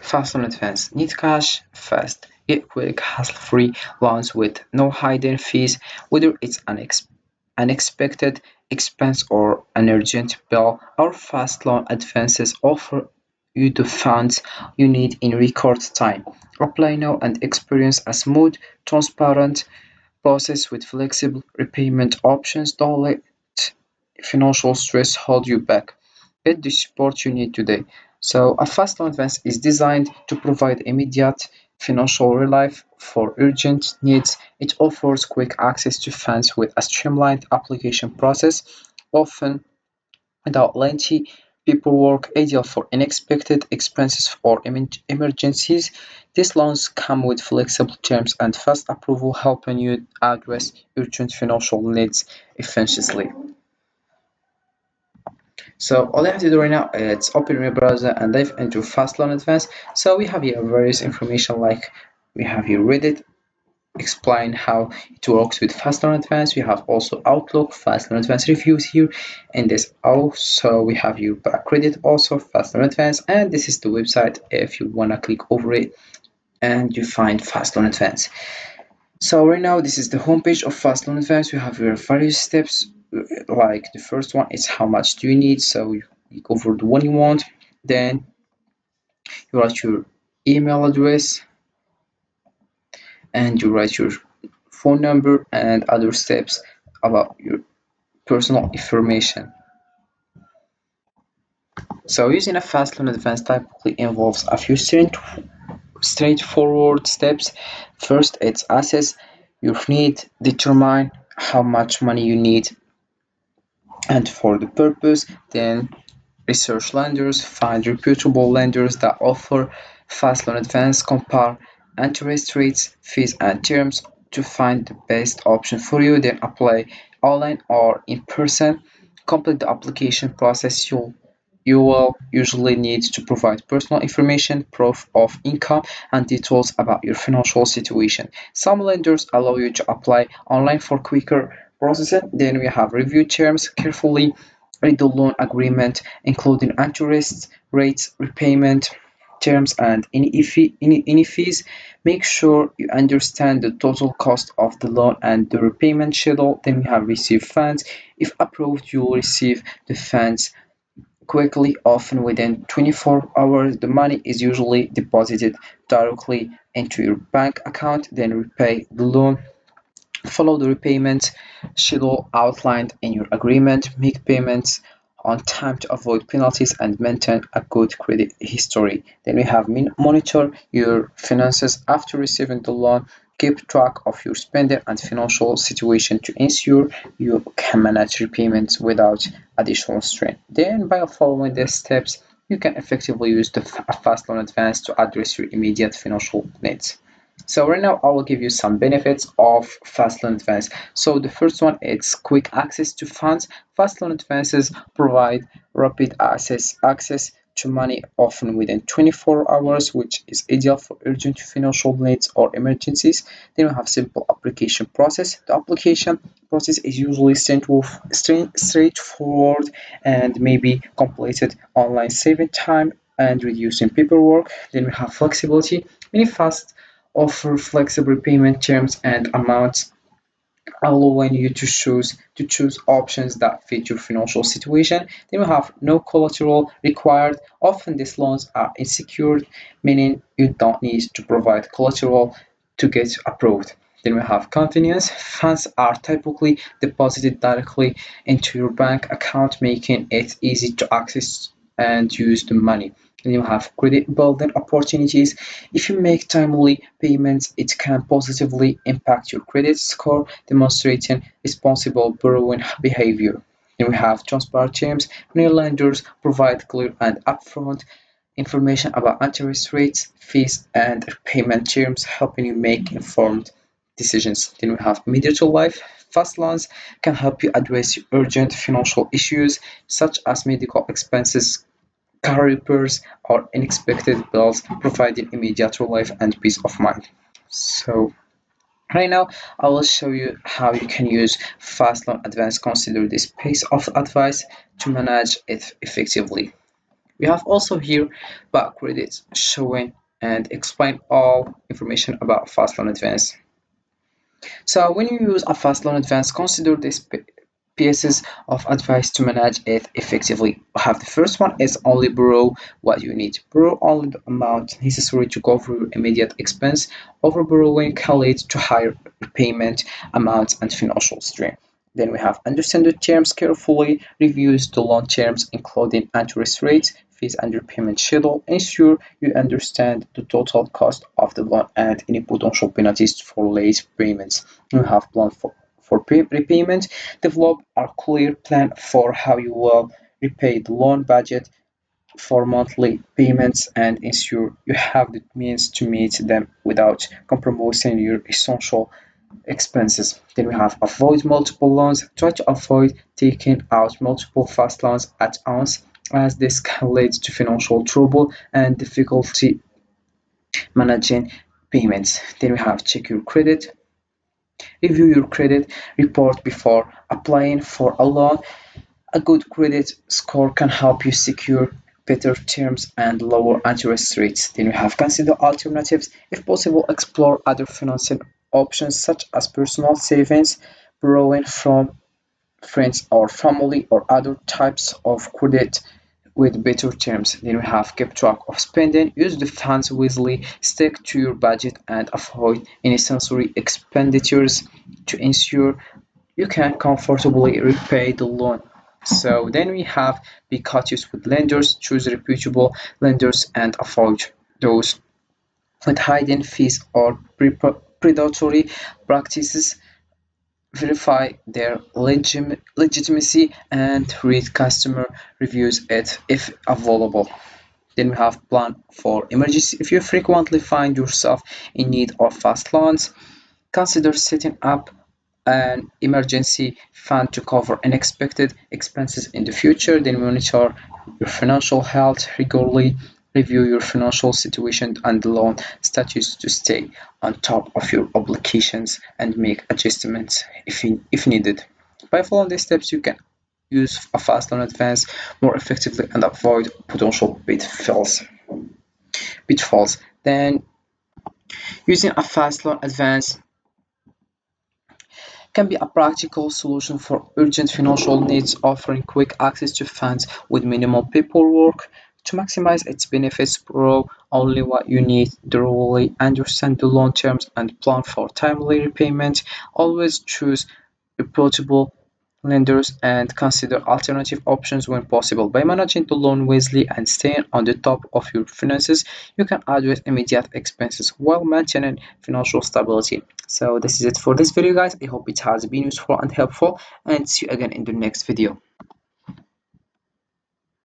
Fast loan advance. Need cash? Fast. Get quick, hassle-free loans with no hidden fees, whether it's an unexpected expense or an urgent bill. Our fast loan advances offer you the funds you need in record time. Apply now and experience a smooth, transparent process with flexible repayment options. Don't let financial stress hold you back. Get the support you need today. So, a fast loan advance is designed to provide immediate financial relief for urgent needs. It offers quick access to funds with a streamlined application process, often without lengthy paperwork, ideal for unexpected expenses or emergencies. These loans come with flexible terms and fast approval, helping you address urgent financial needs efficiently. So all you have to do right now is open your browser and dive into Fastloan Advanced. So we have here various information like we have here Reddit explain how it works with Fastloan Advanced. We have also Outlook, Fastloan Advanced reviews here, and this also we have your back credit also Fastloan Advanced, and this is the website if you wanna click over it and you find Fastloan Advanced. So right now this is the homepage of Fast Loan Advance. You have your various steps. Like the first one is how much do you need. So you go for the one you want. Then you write your email address and you write your phone number and other steps about your personal information. So using a Fast Loan Advance typically involves a few straightforward steps. First, it's assess your need, determine how much money you need and for the purpose. Then research lenders, find reputable lenders that offer fast loan advance, compare interest rates, fees, and terms to find the best option for you. Then apply online or in person. Complete the application process. You will usually need to provide personal information, proof of income, and details about your financial situation. Some lenders allow you to apply online for quicker processing. Then we have review terms carefully. Read the loan agreement, including interest rates, repayment terms, and any fees. Make sure you understand the total cost of the loan and the repayment schedule. Then we have receive funds. If approved, you will receive the funds quickly, often within 24 hours. The money is usually deposited directly into your bank account, then repay the loan. Follow the repayment schedule outlined in your agreement. Make payments on time to avoid penalties and maintain a good credit history. Then we have monitor your finances after receiving the loan. Keep track of your spending and financial situation to ensure you can manage repayments without additional strain. Then, by following these steps, you can effectively use the fast loan advance to address your immediate financial needs. So right now I will give you some benefits of fast loan advance. So the first one is quick access to funds. Fast loan advances provide rapid access to money often within 24 hours, which is ideal for urgent financial needs or emergencies. Then we have simple application process. The application process is usually straightforward and may be completed online, saving time and reducing paperwork. Then we have flexibility. Many fast offer flexible payment terms and amounts, allowing you to choose options that fit your financial situation. Then we have no collateral required. Often these loans are unsecured, meaning you don't need to provide collateral to get approved. Then we have convenience. Funds are typically deposited directly into your bank account, making it easy to access and use the money. Then you have credit building opportunities. If you make timely payments, it can positively impact your credit score, demonstrating responsible borrowing behavior. Then we have transparent terms. Many lenders provide clear and upfront information about interest rates, fees, and payment terms, helping you make informed decisions. Then we have immediate life. Fast loans can help you address urgent financial issues such as medical expenses, car repairs, or unexpected bills, providing immediate relief and peace of mind. So right now, I will show you how you can use Fast Loan Advance. Consider this piece of advice to manage it effectively. We have also here back credits showing and explain all information about fast loan advance. So when you use a fast loan advance, consider these pieces of advice to manage it effectively. We have the first one is only borrow what you need. Borrow only the amount necessary to cover your immediate expense. Over borrowing can lead to higher repayment amounts and financial strain. Then we have understand the terms carefully, reviews the loan terms including interest rates, fees and repayment schedule. Ensure you understand the total cost of the loan and any potential penalties for late payments. You have plan for repayment. Develop a clear plan for how you will repay the loan, budget for monthly payments, and ensure you have the means to meet them without compromising your essential expenses. Then we have avoid multiple loans. Try to avoid taking out multiple fast loans at once, as this can lead to financial trouble and difficulty managing payments. Then we have check your credit. Review your credit report before applying for a loan. A good credit score can help you secure better terms and lower interest rates. Then you have consider alternatives. If possible, explore other financing options such as personal savings, borrowing from friends or family, or other types of credit with better terms. Then we have keep track of spending, use the funds wisely, stick to your budget, and avoid unnecessary expenditures to ensure you can comfortably repay the loan. So then we have be cautious with lenders, choose reputable lenders and avoid those with hidden fees or predatory practices. Verify their legitimacy and read customer reviews if available. Then we have plan for emergency. If you frequently find yourself in need of fast loans, consider setting up an emergency fund to cover unexpected expenses in the future. Then monitor your financial health regularly. Review your financial situation and loan status to stay on top of your obligations and make adjustments if needed. By following these steps, you can use a fast loan advance more effectively and avoid potential pitfalls. Then using a fast loan advance can be a practical solution for urgent financial needs, offering quick access to funds with minimal paperwork. To maximize its benefits, borrow only what you need, thoroughly understand the loan terms, and plan for timely repayment. Always choose reputable lenders and consider alternative options when possible. By managing the loan wisely and staying on the top of your finances, you can address immediate expenses while maintaining financial stability. So this is it for this video, guys. I hope it has been useful and helpful, and see you again in the next video.